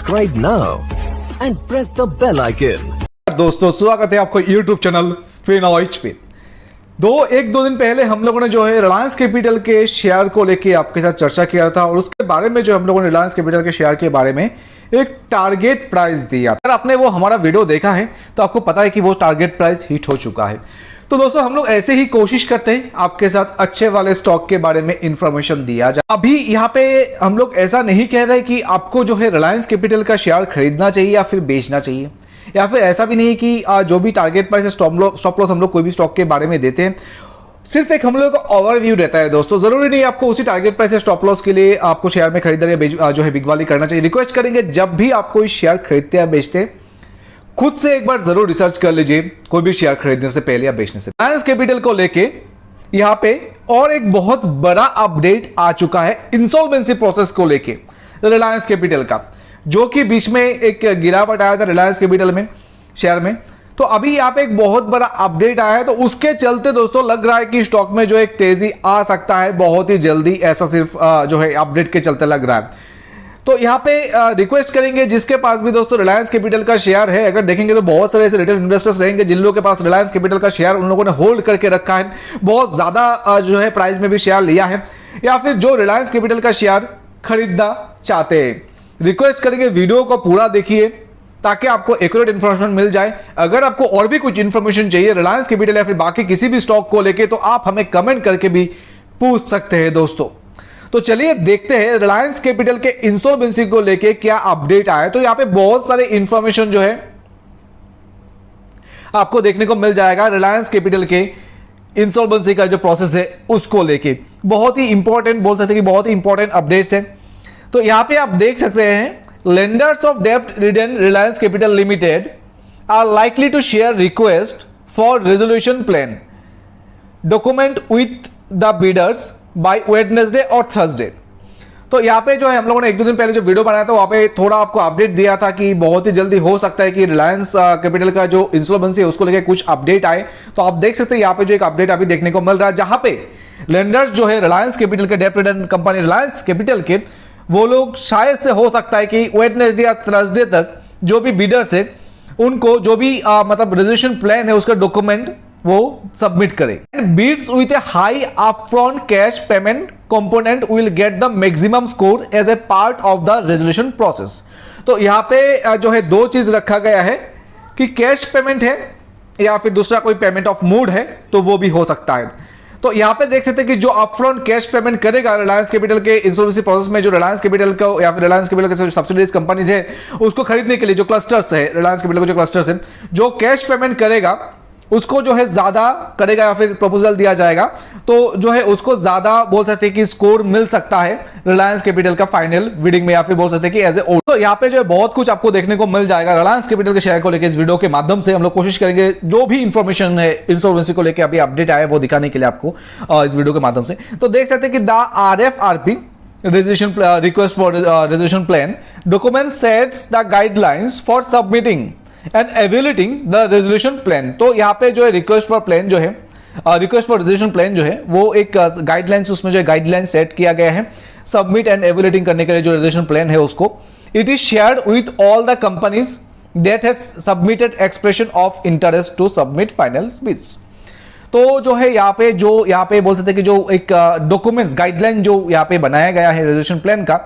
Subscribe now and press the bell icon. दोस्तों स्वागत है आपको YouTube चैनल फिनोइच पे। एक दो दिन पहले हम लोगों ने जो है रिलायंस कैपिटल के शेयर को लेके आपके साथ चर्चा किया था और उसके बारे में जो हम लोगों ने रिलायंस कैपिटल के शेयर के बारे में एक टारगेट प्राइस दिया। अगर आपने वो हमारा वीडियो देखा है तो आपको पता है कि वो टारगेट प्राइस हिट हो चुका है। तो दोस्तों हम लोग ऐसे ही कोशिश करते हैं आपके साथ अच्छे वाले स्टॉक के बारे में इंफॉर्मेशन दिया जाए। अभी यहाँ पे हम लोग ऐसा नहीं कह रहे कि आपको जो है रिलायंस कैपिटल का शेयर खरीदना चाहिए या फिर बेचना चाहिए, या फिर ऐसा भी नहीं कि जो भी टारगेट प्राइस स्टॉप लॉस हम लोग कोई भी स्टॉक के बारे में देते हैं, सिर्फ एक हम लोग का ओवरव्यू रहता है। दोस्तों जरूरी नहीं आपको उसी टारगेट प्राइस स्टॉप लॉस के लिए आपको शेयर में खरीदारी जो है बिगवाली करना चाहिए। रिक्वेस्ट करेंगे जब भी आप कोई शेयर खरीदते या बेचते हैं खुद से एक बार जरूर रिसर्च कर लीजिए कोई भी शेयर खरीदने से पहले या बेचने से। रिलायंस कैपिटल को लेके यहाँ पे और एक बहुत बड़ा अपडेट आ चुका है इंसॉल्वेंसी प्रोसेस को लेके रिलायंस कैपिटल का, जो कि बीच में एक गिरावट आया था रिलायंस कैपिटल में शेयर में। तो अभी यहाँ पे एक बहुत बड़ा अपडेट आया है, तो उसके चलते दोस्तों लग रहा है कि स्टॉक में जो एक तेजी आ सकता है बहुत ही जल्दी, ऐसा सिर्फ जो है अपडेट के चलते लग रहा है। तो यहाँ पे रिक्वेस्ट करेंगे जिसके पास भी दोस्तों रिलायंस कैपिटल का शेयर है, अगर देखेंगे तो बहुत सारे ऐसे रिटेल इन्वेस्टर्स रहेंगे जिन लोगों के पास रिलायंस कैपिटल का शेयर उन लोगों ने होल्ड करके रखा है, बहुत ज्यादा जो है प्राइस में भी शेयर लिया है, या फिर जो रिलायंस कैपिटल का शेयर खरीदना चाहते हैं। रिक्वेस्ट करेंगे वीडियो को पूरा देखिए ताकि आपको एक्यूरेट इंफॉर्मेशन मिल जाए। अगर आपको और भी कुछ इंफॉर्मेशन चाहिए रिलायंस कैपिटल या फिर बाकी किसी भी स्टॉक को लेके तो आप हमें कमेंट करके भी पूछ सकते हैं दोस्तों। तो चलिए देखते हैं रिलायंस कैपिटल के इंसॉल्वेंसी को लेके क्या अपडेट आया। तो यहां पे बहुत सारे इंफॉर्मेशन जो है आपको देखने को मिल जाएगा रिलायंस कैपिटल के इंसॉल्वेंसी का जो प्रोसेस है उसको लेके। बहुत ही इंपॉर्टेंट बोल सकते हैं कि बहुत ही इंपॉर्टेंट अपडेट्स है। तो यहां पे आप देख सकते हैं लेंडर्स ऑफ डेब्ट ridden Reliance Capital Limited are likely to share request for resolution plan document with the bidders by Wednesday और थर्सडे। तो यहाँ पे जो है हम लोगों ने एक दो दिन पहले जो वीडियो बनाया था वहाँ पे थोड़ा आपको अपडेट दिया था कि बहुत ही जल्दी हो सकता है कि रिलायंस कैपिटल का जो इंसॉल्वेंसी है उसको लेकर कुछ अपडेट आए। तो आप देख सकते हैं यहाँ पे जो एक अपडेट अभी देखने को मिल रहा है, जहां पे लेंडर्स जो है रिलायंस कैपिटल के डेब्ट रिटन कंपनी रिलायंस कैपिटल के वो लोग शायद से हो सकता है कि वेडनेसडे या थर्सडे तक जो भी बिडर्स है उनको जो भी मतलब रेजोल्यूशन प्लान है उसका डॉक्यूमेंट वो सबमिट करें। Bids with a high upfront cash payment component will get the maximum score as a part of the resolution process. तो यहाँ पे जो है दो चीज रखा गया है कि कैश पेमेंट है या फिर दूसरा कोई पेमेंट ऑफ मूड है तो वो भी हो सकता है। तो यहाँ पे देख सकते हैं कि जो अपफ्रंट कैश पेमेंट करेगा रिलायंस कैपिटल के इंसॉल्वेंसी प्रोसेस में, जो रिलायंस कैपिटल को या फिर रिलायंस कैपिटल के सब्सिडीज कंपनीज है उसको खरीदने के लिए जो क्लस्टर्स है रिलायंस कैपिटल के जो क्लस्टर्स है जो कैश पेमेंट करेगा उसको जो है ज्यादा करेगा या फिर प्रपोजल दिया जाएगा तो जो है उसको ज्यादा बोल सकते हैं कि स्कोर मिल सकता है रिलायंस कैपिटल का फाइनल बिडिंग में, या फिर बोल सकते हैं कि एज ए ओड। तो यहाँ पे जो है बहुत कुछ आपको देखने को मिल जाएगा रिलायंस कैपिटल के शेयर को लेकर इस वीडियो के माध्यम से। हम लोग कोशिश करेंगे जो भी इंफॉर्मेशन है इंसॉल्वेंसी को लेकर अभी अपडेट आया वो दिखाने के लिए आपको इस वीडियो के माध्यम से। तो देख सकते हैं कि the RFRP resolution request for resolution plan document sets the guidelines for submitting and evaluating the resolution plan। तो यहाँ पे जो है रिक्वेस्ट फॉर प्लान जो है रिक्वेस्ट फॉर रेजोल्यूशन प्लान जो है वो एक गाइडलाइंस उसमें जो है गाइडलाइन सेट किया गया है सबमिट एंड एवेल्यूएटिंग करने के लिए जो रेजोल्यूशन प्लान है उसको। It is shared with all the companies that have submitted expression of interest to submit final bids. तो जो है यहाँ पे बोल सकते हैं कि जो एक डॉक्यूमेंट्स गाइडलाइन जो यहाँ पे बनाया गया है रेजोल्यूशन प्लान का,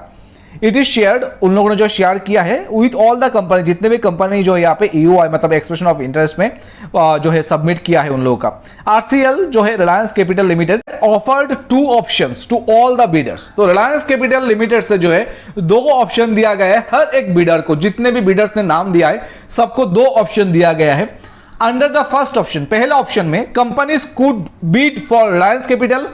इट इज शेयर्ड उन लोगों ने जो शेयर किया है विथ ऑल द कंपनी, जितने भी कंपनी जो यहाँ पे EOI मतलब एक्सप्रेशन ऑफ इंटरेस्ट में जो है सबमिट किया है उन लोगों का। RCL जो है Reliance Capital Limited offered 2 options to all the bidders. तो रिलायंस कैपिटल लिमिटेड से जो है 2 ऑप्शन दिया गया है हर एक बिडर को, जितने भी बिडर्स ने नाम दिया है सबको 2 ऑप्शन दिया गया है। अंडर द फर्स्ट ऑप्शन, पहला ऑप्शन में companies could Beed for Reliance capital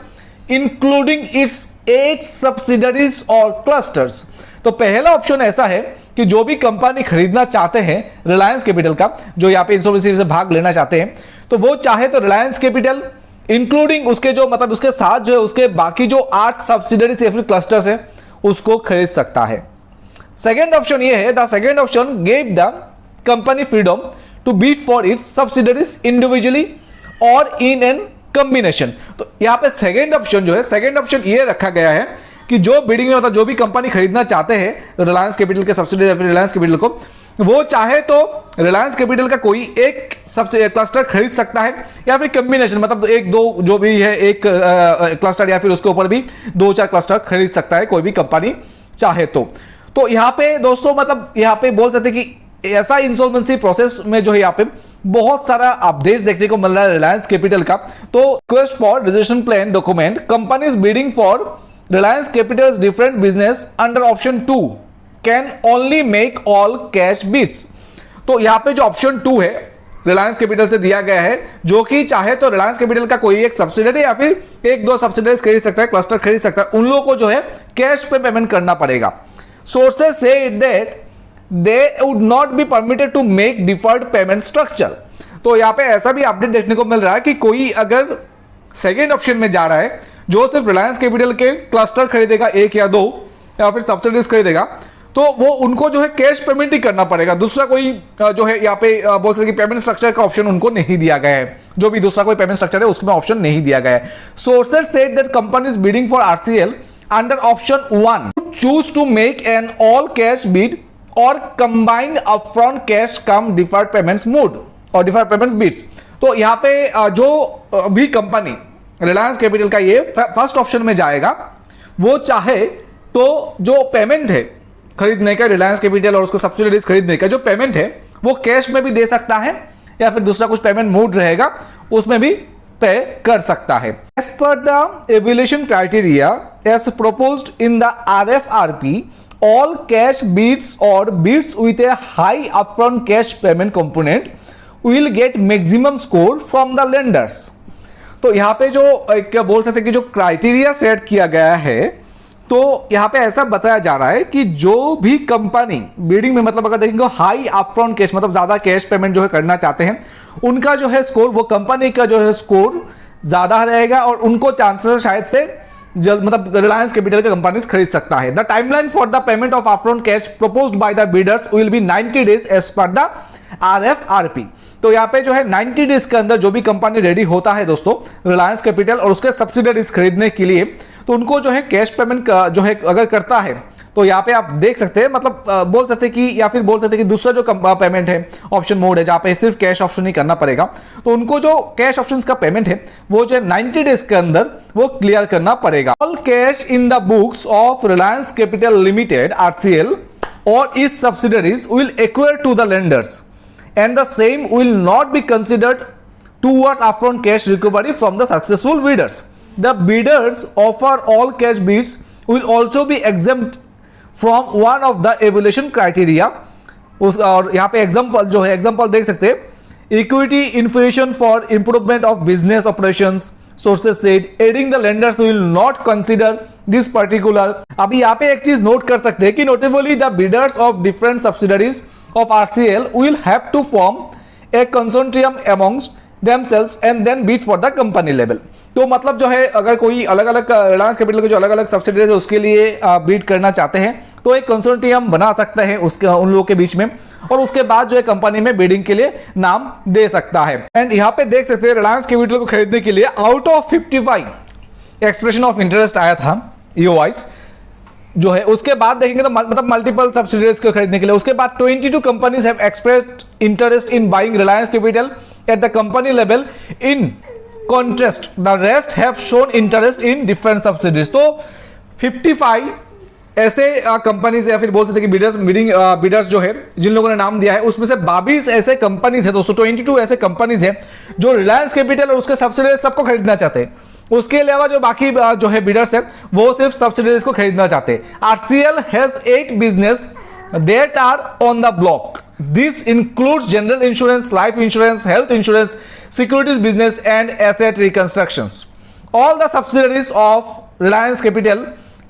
including it's 8 subsidiaries और क्लस्टर्स। तो पहला ऑप्शन ऐसा है कि जो भी कंपनी खरीदना चाहते हैं रिलायंस कैपिटल का, जो यहाँ पे इंसॉल्वेंसी से भाग लेना चाहते हैं, तो वो चाहे तो रिलायंस कैपिटल इंक्लूडिंग उसके जो मतलब उसके साथ जो है उसके बाकी जो 8 सब्सिडरीज या फिर क्लस्टर्स है उसको खरीद सकता है। सेकेंड ऑप्शन ये है, the second option gave the company freedom to bid for its subsidiaries individually और इन एन कॉम्बिनेशन। तो यहां पे सेकेंड ऑप्शन जो है, सेकेंड ऑप्शन ये रखा गया है कि जो बिडिंग में मतलब जो भी कंपनी खरीदना चाहते हैं रिलायंस कैपिटल के सब्सिडी या फिर रिलायंस कैपिटल को, वो चाहे तो रिलायंस कैपिटल का कोई एक सबसे क्लस्टर खरीद सकता है या फिर कॉम्बिनेशन मतलब एक दो जो भी है एक क्लस्टर या फिर उसके ऊपर भी 2-4 क्लस्टर खरीद सकता है कोई भी कंपनी चाहे तो यहां पे दोस्तों मतलब यहां पे बोल सकते कि ऐसा इंसॉल्वेंसी प्रोसेस में जो है यहां पे बहुत सारा अपडेट्स देखने को मिल रहा है रिलायंस कैपिटल का। तो request for registration plan document companies bidding for Reliance Capital's different business under option 2 can only make all cash bids. तो यहां पे जो ऑप्शन 2 है रिलायंस कैपिटल से दिया गया है, जो कि चाहे तो रिलायंस कैपिटल का कोई एक सब्सिडरी या फिर 1-2 सब्सिडरीज खरीद सकता है, क्लस्टर खरीद सकता है, उन लोगों को जो है कैश पे पेमेंट करना पड़ेगा। सोर्सेस से that they would not be permitted to make deferred payment structure. तो यहां पे ऐसा भी अपडेट देखने को मिल रहा है कि कोई अगर सेकेंड ऑप्शन में जा रहा है जो सिर्फ रिलायंस कैपिटल के क्लस्टर खरीदेगा 1 या 2 या फिर सब्सिडीज खरीदेगा, तो वो उनको जो है कैश पेमेंट ही करना पड़ेगा। दूसरा कोई जो है यहाँ पे बोल सकते कि पेमेंट स्ट्रक्चर का ऑप्शन उनको नहीं दिया गया है, जो भी दूसरा कोई पेमेंट स्ट्रक्चर है उसमें ऑप्शन नहीं दिया गया है। Sources said that companies bidding for RCL under option 1 choose to make an all cash bid और combined upfront cash cum deferred payments mode और डिफर्ड पेमेंट्स बिड्स। तो यहाँ पे जो भी कंपनी रिलायंस कैपिटल का ये फर्स्ट ऑप्शन में जाएगा, वो चाहे तो जो पेमेंट है खरीदने का रिलायंस कैपिटल और उसको सब्सिडीज खरीदने का जो पेमेंट है वो कैश में भी दे सकता है या फिर दूसरा कुछ पेमेंट मोड रहेगा उसमें भी पे कर सकता है। As per the evaluation criteria as proposed in the RFRP, all cash bids or bids with a high upfront cash payment component will get maximum score from the lenders। तो यहां पे जो क्या बोल सकते हैं कि जो क्राइटेरिया सेट किया गया है, तो यहां पे ऐसा बताया जा रहा है कि जो भी कंपनी बिडिंग में मतलब अगर देखेंगे हाई अपफ्रंट कैश मतलब ज्यादा कैश पेमेंट जो है करना चाहते हैं, उनका जो है स्कोर वो कंपनी का जो है स्कोर ज्यादा रहेगा और उनको चांसेस शायद से जल्द मतलब रिलायंस कैपिटल के कंपनीज खरीद सकता है। The timeline for the payment of upfront cash proposed by the bidders will be 90 days as per the RFRP। तो यहाँ पे जो है 90 डेज के अंदर जो भी कंपनी रेडी होता है दोस्तों रिलायंस कैपिटल और उसके सब्सिडरीज खरीदने के लिए, तो उनको जो है कैश पेमेंट जो है अगर करता है, तो यहाँ पे आप देख सकते हैं मतलब बोल सकते हैं कि या फिर बोल सकते हैं कि दूसरा जो पेमेंट है ऑप्शन मोड है जहाँ पे सिर्फ कैश ऑप्शन ही करना पड़ेगा, तो उनको जो कैश ऑप्शन का पेमेंट है वो जो 90 डेज के अंदर वो क्लियर करना पड़ेगा। All cash in the books of Reliance Capital Limited RCL और its subsidiaries will acquire to the lenders and the same will not be considered towards upfront cash recovery from the successful bidders. The bidders offer all cash bids will also be exempt from one of the evaluation criteria। और यहाँ पे example जो है example देख सकते हैं, equity inflation for improvement of business operations. Sources said adding the lenders will not consider this particular. अभी यहाँ पे एक चीज नोट कर सकते हैं कि notably the bidders of different subsidiaries of RCL will have to form a consortium amongst themselves and then bid for the company level। तो मतलब जो है अगर कोई अलग अलग रिलायंस कैपिटल के जो अलग अलग सब्सिडीज है उसके लिए बीड करना चाहते हैं तो एक कंसोर्टियम बना सकते हैं उसके उन लोगों के बीच में, और उसके बाद जो है कंपनी में बिडिंग के लिए नाम दे सकता है। एंड यहाँ पे देख सकते हैं रिलायंस कैपिटल को खरीदने के लिए out of 55 expression of interest आया था EOIs जो है, उसके बाद देखेंगे तो मतलब मल्टीपल सब्सिडीज को खरीदने के लिए उसके बाद 22 companies have expressed interest in buying Reliance capital at the company level. In contrast the rest have shown interest in different subsidies. तो 55 ऐसे कंपनीज या फिर बोल सकते हैं बिडर्स जो है जिन लोगों ने नाम दिया है, उसमें से 22 ऐसे कंपनीज है दोस्तों, 22 ऐसे कंपनीज है जो रिलायंस कैपिटल और उसके सब्सिडीज सबको खरीदना चाहते हैं। उसके अलावा जो बाकी जो है बिडर्स है वो सिर्फ सब्सिडीज को खरीदना चाहते हैं। RCL has 8 business that are on the block. This includes general insurance, life insurance, health insurance, securities business and asset reconstructions. All the subsidiaries of Reliance Capital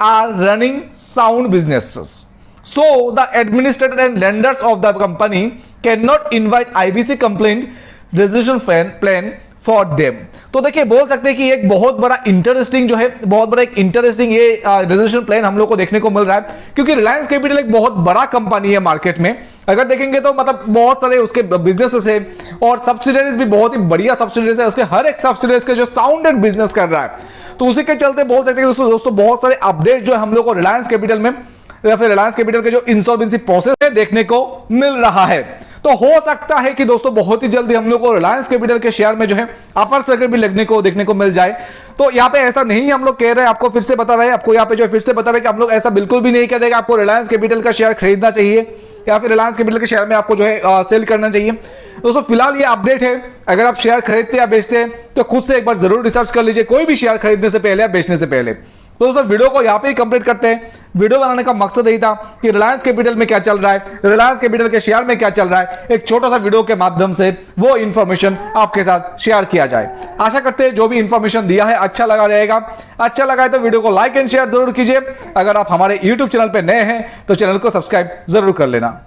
are running sound businesses, so the administrator and lenders of the company cannot invite IBC complaint resolution plan for them। तो देखिए बोल सकते हैं कि एक बहुत बड़ा interesting जो है बहुत बड़ा एक इंटरेस्टिंग ये रेजोल्यूशन प्लान हम लोग को देखने को मिल रहा है, क्योंकि रिलायंस कैपिटल एक बहुत बड़ा कंपनी है मार्केट में। अगर देखेंगे तो मतलब बहुत सारे उसके बिजनेसेस है और सब्सिडरीज भी बहुत ही बढ़िया सब्सिडरीज है, उसके हर एक सब्सिडरीज के जो साउंडेड बिजनेस कर रहा है। तो उसी के चलते बोल सकते हैं दोस्तों बहुत सारे अपडेट जो हम लोग को रिलायंस कैपिटल में या फिर रिलायंस कैपिटल के जो इंसॉल्वेंसी प्रोसेस है देखने को मिल रहा है। तो हो सकता है कि दोस्तों बहुत ही जल्दी हम लोग को रिलायंस कैपिटल के शेयर में जो है अपर सर्किट भी देखने को मिल जाए। तो यहाँ पे ऐसा नहीं हम लोग कह रहे हैं, आपको फिर से बता रहे हैं, आपको यहाँ पे जो फिर से बता रहे हैं कि हम लोग ऐसा बिल्कुल भी नहीं कह रहे कि आपको रिलायंस कैपिटल का शेयर खरीदना चाहिए या फिर रिलायंस कैपिटल के शेयर में आपको जो है सेल करना चाहिए। दोस्तों फिलहाल ये अपडेट है, अगर आप शेयर खरीदते या बेचते हैं तो खुद से एक बार जरूर रिसर्च कर लीजिए कोई भी शेयर खरीदने से पहले या बेचने से पहले। तो दोस्तों वीडियो को यहाँ पे ही कंप्लीट करते हैं। वीडियो बनाने का मकसद यही था कि रिलायंस कैपिटल में क्या चल रहा है, रिलायंस कैपिटल के शेयर में क्या चल रहा है, एक छोटा सा वीडियो के माध्यम से वो इंफॉर्मेशन आपके साथ शेयर किया जाए। आशा करते हैं जो भी इंफॉर्मेशन दिया है अच्छा लगा रहेगा। अच्छा लगा है तो वीडियो को लाइक एंड शेयर जरूर कीजिए। अगर आप हमारे यूट्यूब चैनल पर नए हैं तो चैनल को सब्सक्राइब जरूर कर लेना।